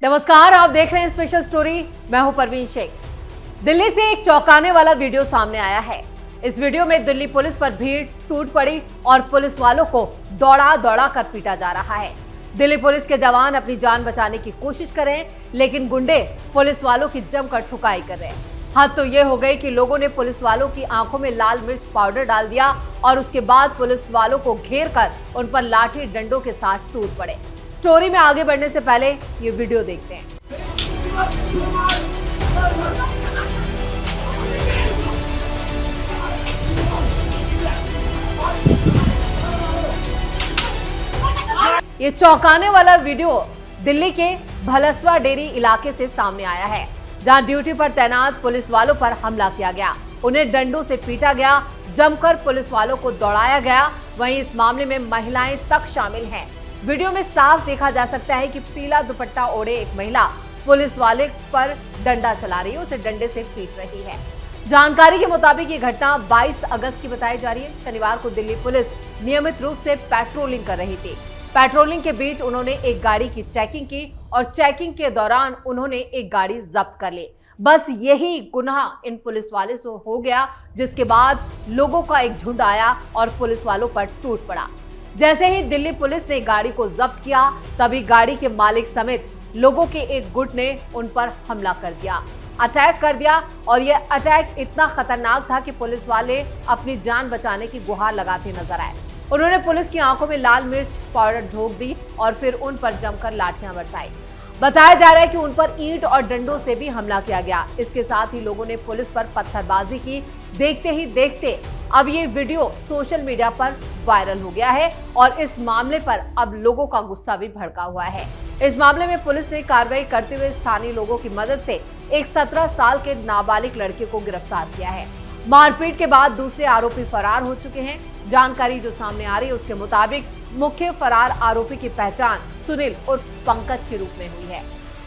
नमस्कार, आप देख रहे हैं स्पेशल स्टोरी। मैं हूं परवीन शेख। दिल्ली से एक चौंकाने वाला वीडियो सामने आया है। इस वीडियो में दिल्ली पुलिस पर भीड़ टूट पड़ी और पुलिस वालों को दौड़ा दौड़ा कर पीटा जा रहा है। दिल्ली पुलिस के जवान अपनी जान बचाने की कोशिश कर रहे हैं, लेकिन गुंडे पुलिस वालों की जमकर ठुकाई कर रहे हैं। हद तो ये हो गई कि लोगों ने पुलिस वालों की आंखों में लाल मिर्च पाउडर डाल दिया और उसके बाद पुलिस वालों को घेर कर उन पर लाठी डंडों के साथ टूट पड़े। स्टोरी में आगे बढ़ने से पहले ये वीडियो देखते हैं। ये चौंकाने वाला वीडियो दिल्ली के भलसवा डेरी इलाके से सामने आया है, जहां ड्यूटी पर तैनात पुलिस वालों पर हमला किया गया। उन्हें डंडों से पीटा गया, जमकर पुलिस वालों को दौड़ाया गया। वहीं इस मामले में महिलाएं तक शामिल हैं। वीडियो में साफ देखा जा सकता है कि पीला दुपट्टा ओढ़े एक महिला पुलिस वाले पर डंडा चला रही है, उसे डंडे से पीट रही है। जानकारी के मुताबिक ये घटना 22 अगस्त की बताई जा रही है। शनिवार को दिल्ली पुलिस नियमित रूप से पेट्रोलिंग कर रही थी। पेट्रोलिंग के बीच उन्होंने एक गाड़ी की चेकिंग की और चेकिंग के दौरान उन्होंने एक गाड़ी जब्त कर ली। बस यही गुनाह इन पुलिस वाले से हो गया, जिसके बाद लोगों का एक झुंड आया और पुलिस वालों पर टूट पड़ा। जैसे ही दिल्ली पुलिस ने गाड़ी को जब्त किया, तभी गाड़ी के मालिक समेत लोगों के एक गुट ने उन पर हमला कर दिया, अटैक कर दिया। और यह अटैक इतना खतरनाक था कि पुलिस वाले अपनी जान बचाने की गुहार लगाते नजर आए। उन्होंने पुलिस की आंखों में लाल मिर्च पाउडर झोंक दी और फिर उन पर जमकर लाठियां बरसाई। बताया जा रहा है कि उन पर ईंट और डंडों से भी हमला किया गया। इसके साथ ही लोगों ने पुलिस पर पत्थरबाजी की। देखते ही देखते अब ये वीडियो सोशल मीडिया पर वायरल हो गया है और इस मामले पर अब लोगों का गुस्सा भी भड़का हुआ है। इस मामले में पुलिस ने कार्रवाई करते हुए स्थानीय लोगों की मदद से एक 17 साल के नाबालिग लड़के को गिरफ्तार किया है। मारपीट के बाद दूसरे आरोपी फरार हो चुके हैं। जानकारी जो सामने आ रही है उसके मुताबिक मुख्य फरार आरोपी की पहचान सुनील उर्फ पंकज के रूप में हुई है।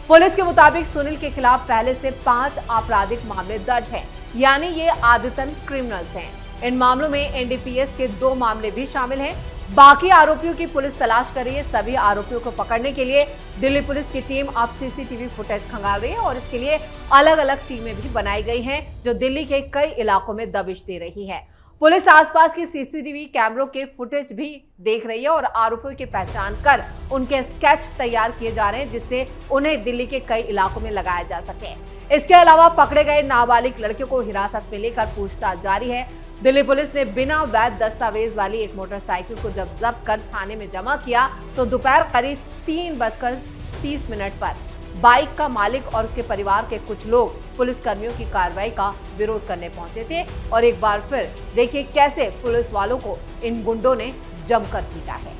पुलिस के मुताबिक सुनील के खिलाफ पहले से 5 आपराधिक मामले दर्ज हैं, यानी ये आदतन क्रिमिनल्स हैं। इन मामलों में एनडीपीएस के 2 मामले भी शामिल हैं। बाकी आरोपियों की पुलिस तलाश कर रही है। सभी आरोपियों को पकड़ने के लिए दिल्ली पुलिस की टीम अब सीसीटीवी फुटेज खंगाल रही है और इसके लिए अलग अलग टीमें भी बनाई गई हैं, जो दिल्ली के कई इलाकों में दबिश दे रही है। पुलिस आसपास के सीसीटीवी कैमरों के फुटेज भी देख रही है और आरोपियों की पहचान कर उनके स्केच तैयार किए जा रहे हैं, जिससे उन्हें दिल्ली के कई इलाकों में लगाया जा सके। इसके अलावा पकड़े गए नाबालिग लड़के को हिरासत में लेकर पूछताछ जारी है। दिल्ली पुलिस ने बिना वैध दस्तावेज वाली एक मोटरसाइकिल को जब जब्त कर थाने में जमा किया तो दोपहर करीब 3:30 पर बाइक का मालिक और उसके परिवार के कुछ लोग पुलिस कर्मियों की कार्रवाई का विरोध करने पहुंचे थे। और एक बार फिर देखिए कैसे पुलिस वालों को इन गुंडों ने जमकर पीटा है।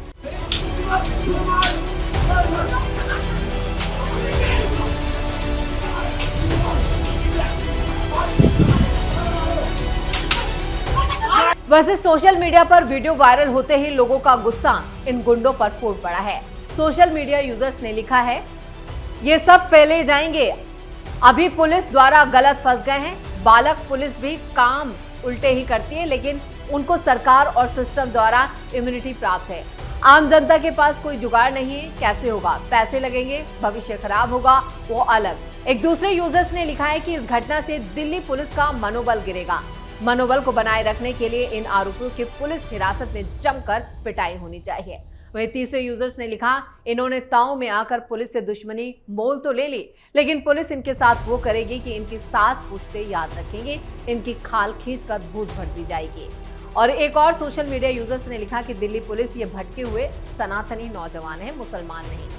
वैसे सोशल मीडिया पर वीडियो वायरल होते ही लोगों का गुस्सा इन गुंडों पर फूट पड़ा है। सोशल मीडिया यूजर्स ने लिखा है, ये सब पहले जाएंगे, अभी पुलिस द्वारा गलत फंस गए हैं। बालक पुलिस भी काम उल्टे ही करती है, लेकिन उनको सरकार और सिस्टम द्वारा इम्यूनिटी प्राप्त है। आम जनता के पास कोई जुगाड़ नहीं है, कैसे होगा? पैसे लगेंगे, भविष्य खराब होगा, वो अलग। एक दूसरे यूजर्स ने लिखा है कि इस घटना से दिल्ली पुलिस का मनोबल गिरेगा। मनोबल को बनाए रखने के लिए इन आरोपियों की पुलिस हिरासत में जमकर पिटाई होनी चाहिए। वहीं तीसरे यूजर्स ने लिखा, इन्होंने ताव में आकर पुलिस से दुश्मनी मोल तो ले ली, लेकिन पुलिस इनके साथ वो करेगी कि इनकी 7 पुश्ते याद रखेंगे, इनकी खाल खींचकर भूस भर दी जाएगी। और एक और सोशल मीडिया यूजर्स ने लिखा कि दिल्ली पुलिस ये भटके हुए सनातनी नौजवान है, मुसलमान नहीं।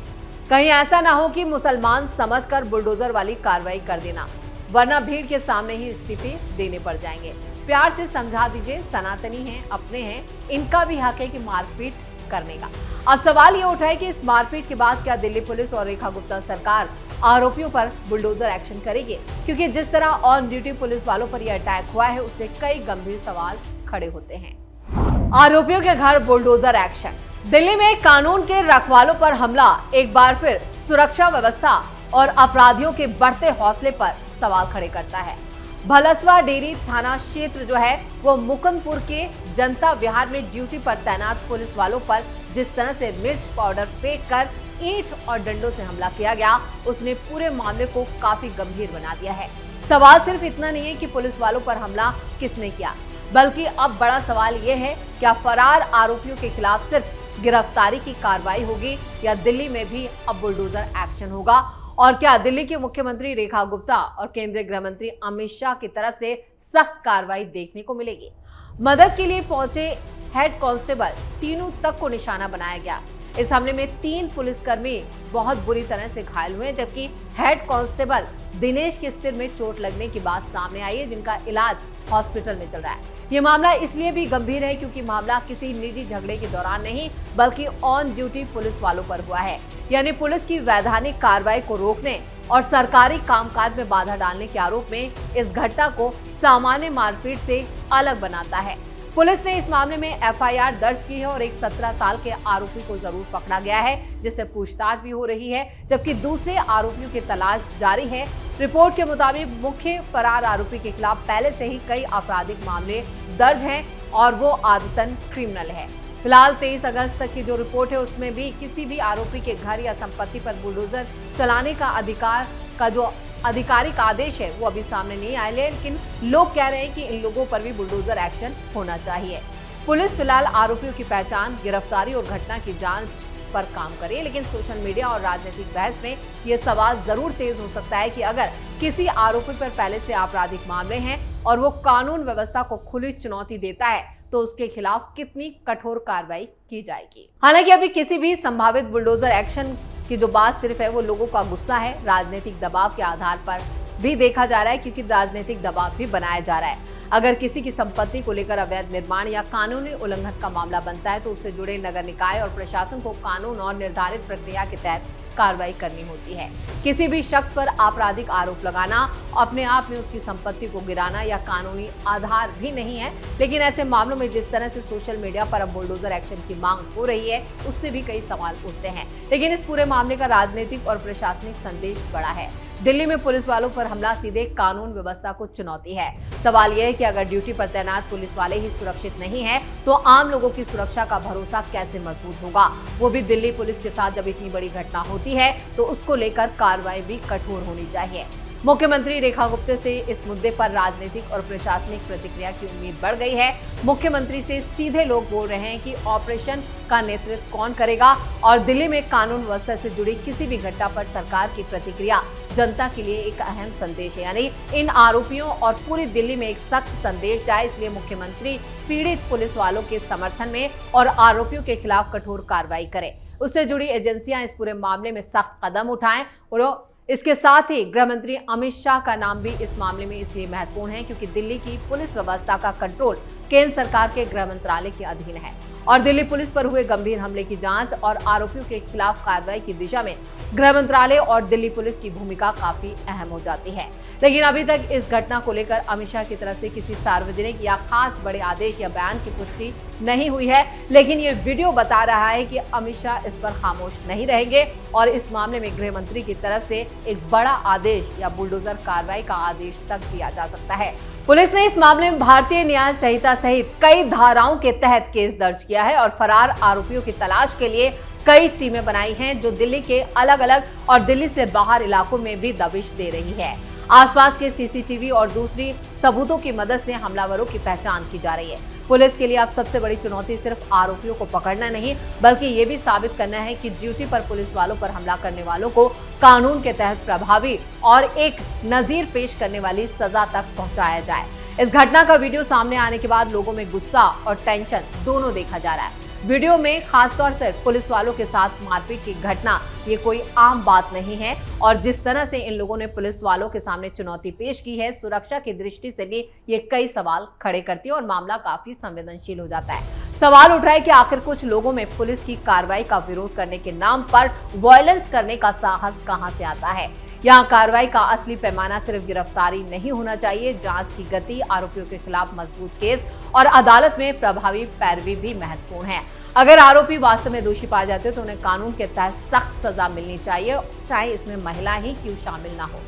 कहीं ऐसा ना हो कि मुसलमान समझकर बुलडोजर वाली कार्रवाई कर देना, वरना भीड़ के सामने ही इस्तीफे देने पड़ जाएंगे। प्यार से समझा दीजिए, सनातनी हैं, अपने हैं, इनका भी हक है कि मारपीट करने का। अब सवाल ये उठा है कि इस मारपीट के बाद क्या दिल्ली पुलिस और रेखा गुप्ता सरकार आरोपियों पर बुलडोजर एक्शन करेगी? क्योंकि जिस तरह ऑन ड्यूटी पुलिस वालों पर यह अटैक हुआ है, उससे कई गंभीर सवाल खड़े होते हैं। आरोपियों के घर बुलडोजर एक्शन। दिल्ली में कानून के रखवालों पर हमला एक बार फिर सुरक्षा व्यवस्था और अपराधियों के बढ़ते हौसले पर सवाल खड़े करता है। भलसवा डेरी थाना क्षेत्र जो है वो मुकुंदपुर के जनता विहार में ड्यूटी पर तैनात पुलिस वालों पर जिस तरह से मिर्च पाउडर फेंक कर ईंट और डंडों से हमला किया गया, उसने पूरे मामले को काफी गंभीर बना दिया है। सवाल सिर्फ इतना नहीं है कि पुलिस वालों पर हमला किसने किया, बल्कि अब बड़ा सवाल यह है, क्या फरार आरोपियों के खिलाफ सिर्फ गिरफ्तारी की कार्रवाई होगी या दिल्ली में भी अब बुलडोजर एक्शन होगा? और क्या दिल्ली के मुख्यमंत्री रेखा गुप्ता और केंद्रीय गृह मंत्री अमित शाह की तरफ से सख्त कार्रवाई देखने को मिलेगी? मदद के लिए पहुंचे हेड कांस्टेबल तीनों तक को निशाना बनाया गया। इस हमले में 3 पुलिसकर्मी बहुत बुरी तरह से घायल हुए, जबकि हेड कांस्टेबल दिनेश के सिर में चोट लगने की बात सामने आई है, जिनका इलाज हॉस्पिटल में चल रहा है। ये मामला इसलिए भी गंभीर है क्योंकि मामला किसी निजी झगड़े के दौरान नहीं, बल्कि ऑन ड्यूटी पुलिस वालों पर हुआ है। यानी पुलिस की वैधानिक कार्रवाई को रोकने और सरकारी कामकाज में बाधा डालने के आरोप में इस घटना को सामान्य मारपीट से अलग बनाता है। पुलिस ने इस मामले में एफआईआर दर्ज की है और एक 17 साल के आरोपी को जरूर पकड़ा गया है, जिससे पूछताछ भी हो रही है, जबकि दूसरे आरोपियों की तलाश जारी है। रिपोर्ट के मुताबिक मुख्य फरार आरोपी के खिलाफ पहले से ही कई आपराधिक मामले दर्ज हैं और वो आदतन क्रिमिनल है। फिलहाल 23 अगस्त तक की जो रिपोर्ट है उसमें भी किसी भी आरोपी के घर या संपत्ति पर बुलडोजर चलाने का अधिकार का जो आधिकारिक आदेश है वो अभी सामने नहीं आए, लेकिन लोग कह रहे हैं कि इन लोगों पर भी बुलडोजर एक्शन होना चाहिए। पुलिस फिलहाल आरोपियों की पहचान, गिरफ्तारी और घटना की जांच पर काम करे, लेकिन सोशल मीडिया और राजनीतिक बहस में ये सवाल जरूर तेज हो सकता है कि अगर किसी आरोपी पर पहले से आपराधिक मामले हैं और वो कानून व्यवस्था को खुली चुनौती देता है तो उसके खिलाफ कितनी कठोर कार्रवाई की जाएगी। हालांकि अभी किसी भी संभावित बुलडोजर एक्शन की जो बात सिर्फ है वो लोगों का गुस्सा है, राजनीतिक दबाव के आधार पर भी देखा जा रहा है, क्योंकि राजनीतिक दबाव भी बनाया जा रहा है। अगर किसी की संपत्ति को लेकर अवैध निर्माण या कानूनी उल्लंघन का मामला बनता है तो उससे जुड़े नगर निकाय और प्रशासन को कानून और निर्धारित प्रक्रिया के तहत कार्रवाई करनी होती है। किसी भी शख्स पर आपराधिक आरोप लगाना अपने आप में उसकी संपत्ति को गिराना या कानूनी आधार भी नहीं है, लेकिन ऐसे मामलों में जिस तरह से सोशल मीडिया पर अब बुलडोजर एक्शन की मांग हो रही है उससे भी कई सवाल उठते हैं। लेकिन इस पूरे मामले का राजनीतिक और प्रशासनिक संदेश बड़ा है। दिल्ली में पुलिस वालों पर हमला सीधे कानून व्यवस्था को चुनौती है। सवाल यह है कि अगर ड्यूटी पर तैनात पुलिस वाले ही सुरक्षित नहीं हैं, तो आम लोगों की सुरक्षा का भरोसा कैसे मजबूत होगा? वो भी दिल्ली पुलिस के साथ जब इतनी बड़ी घटना होती है तो उसको लेकर कार्रवाई भी कठोर होनी चाहिए। मुख्यमंत्री रेखा गुप्ता से इस मुद्दे पर राजनीतिक और प्रशासनिक प्रतिक्रिया की उम्मीद बढ़ गई है। मुख्यमंत्री से सीधे लोग बोल रहे हैं कि ऑपरेशन का नेतृत्व कौन करेगा और दिल्ली में कानून व्यवस्था से जुड़ी किसी भी घटना पर सरकार की प्रतिक्रिया जनता के लिए एक अहम संदेश है। यानी इन आरोपियों और पूरी दिल्ली में एक सख्त संदेश जाए, इसलिए मुख्यमंत्री पीड़ित पुलिस वालों के समर्थन में और आरोपियों के खिलाफ कठोर कार्रवाई करें। उससे जुड़ी एजेंसियां इस पूरे मामले में सख्त कदम उठाएं और इसके साथ ही गृह मंत्री अमित शाह का नाम भी इस मामले में इसलिए महत्वपूर्ण है क्योंकि दिल्ली की पुलिस व्यवस्था का कंट्रोल केंद्र सरकार के गृह मंत्रालय के अधीन है और दिल्ली पुलिस पर हुए गंभीर हमले की जांच और आरोपियों के खिलाफ कार्रवाई की दिशा में गृह मंत्रालय और दिल्ली पुलिस की भूमिका काफी अहम हो जाती है। लेकिन अभी तक इस घटना को लेकर अमित शाह की तरफ से किसी सार्वजनिक या खास बड़े आदेश या बयान की पुष्टि नहीं हुई है, लेकिन ये वीडियो बता रहा है कि अमित शाह इस पर खामोश नहीं रहेंगे और इस मामले में गृह मंत्री की तरफ से एक बड़ा आदेश या बुलडोजर कार्रवाई का आदेश तक दिया जा सकता है। पुलिस ने इस मामले में भारतीय न्याय संहिता सहित कई धाराओं के तहत केस दर्ज किया है और फरार आरोपियों की तलाश के लिए कई टीमें बनाई हैं जो दिल्ली के अलग अलग और दिल्ली से बाहर इलाकों में भी दबिश दे रही है। आसपास के सीसीटीवी और दूसरी सबूतों की मदद से हमलावरों की पहचान की जा रही है। पुलिस के लिए अब सबसे बड़ी चुनौती सिर्फ आरोपियों को पकड़ना नहीं, बल्कि ये भी साबित करना है कि ड्यूटी पर पुलिस वालों पर हमला करने वालों को कानून के तहत प्रभावी और एक नजीर पेश करने वाली सजा तक पहुंचाया जाए। इस घटना का वीडियो सामने आने के बाद लोगों में गुस्सा और टेंशन दोनों देखा जा रहा है। वीडियो में खासतौर से पुलिस वालों के साथ मारपीट की घटना ये कोई आम बात नहीं है और जिस तरह से इन लोगों ने पुलिस वालों के सामने चुनौती पेश की है, सुरक्षा की दृष्टि से भी ये कई सवाल खड़े करती है और मामला काफी संवेदनशील हो जाता है। सवाल उठ रहा है कि आखिर कुछ लोगों में पुलिस की कार्रवाई का विरोध करने के नाम पर वायलेंस करने का साहस कहां से आता है। यहाँ कार्रवाई का असली पैमाना सिर्फ गिरफ्तारी नहीं होना चाहिए, जांच की गति, आरोपियों के खिलाफ मजबूत केस और अदालत में प्रभावी पैरवी भी महत्वपूर्ण है। अगर आरोपी वास्तव में दोषी पाए जाते तो उन्हें कानून के तहत सख्त सजा मिलनी चाहिए, चाहे इसमें महिला ही क्यों शामिल ना हो।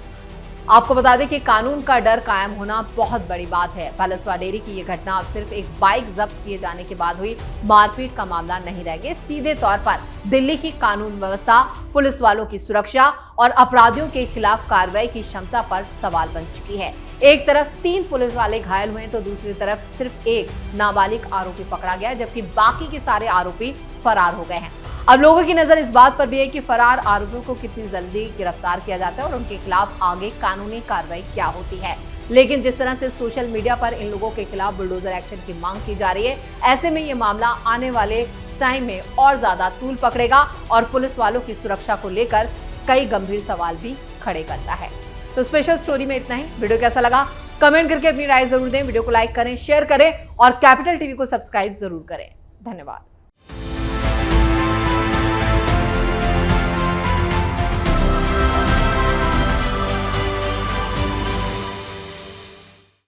आपको बता दें कि कानून का डर कायम होना बहुत बड़ी बात है। भलसवा डेयरी की ये घटना अब सिर्फ एक बाइक जब्त किए जाने के बाद हुई मारपीट का मामला नहीं रह गया, सीधे तौर पर दिल्ली की कानून व्यवस्था, पुलिस वालों की सुरक्षा और अपराधियों के खिलाफ कार्रवाई की क्षमता पर सवाल बन चुकी है। एक तरफ 3 पुलिस वाले घायल हुए तो दूसरी तरफ सिर्फ एक नाबालिग आरोपी पकड़ा गया, जबकि बाकी के सारे आरोपी फरार हो गए हैं। अब लोगों की नजर इस बात पर भी है कि फरार आरोपियों को कितनी जल्दी गिरफ्तार किया जाता है और उनके खिलाफ आगे कानूनी कार्रवाई क्या होती है। लेकिन जिस तरह से सोशल मीडिया पर इन लोगों के खिलाफ बुलडोजर एक्शन की मांग की जा रही है, ऐसे में ये मामला आने वाले टाइम में और ज्यादा तूल पकड़ेगा और पुलिस वालों की सुरक्षा को लेकर कई गंभीर सवाल भी खड़े करता है। तो स्पेशल स्टोरी में इतना ही। वीडियो कैसा लगा कमेंट करके अपनी राय जरूर दें, वीडियो को लाइक करें, शेयर करें और कैपिटल टीवी को सब्सक्राइब जरूर करें। धन्यवाद।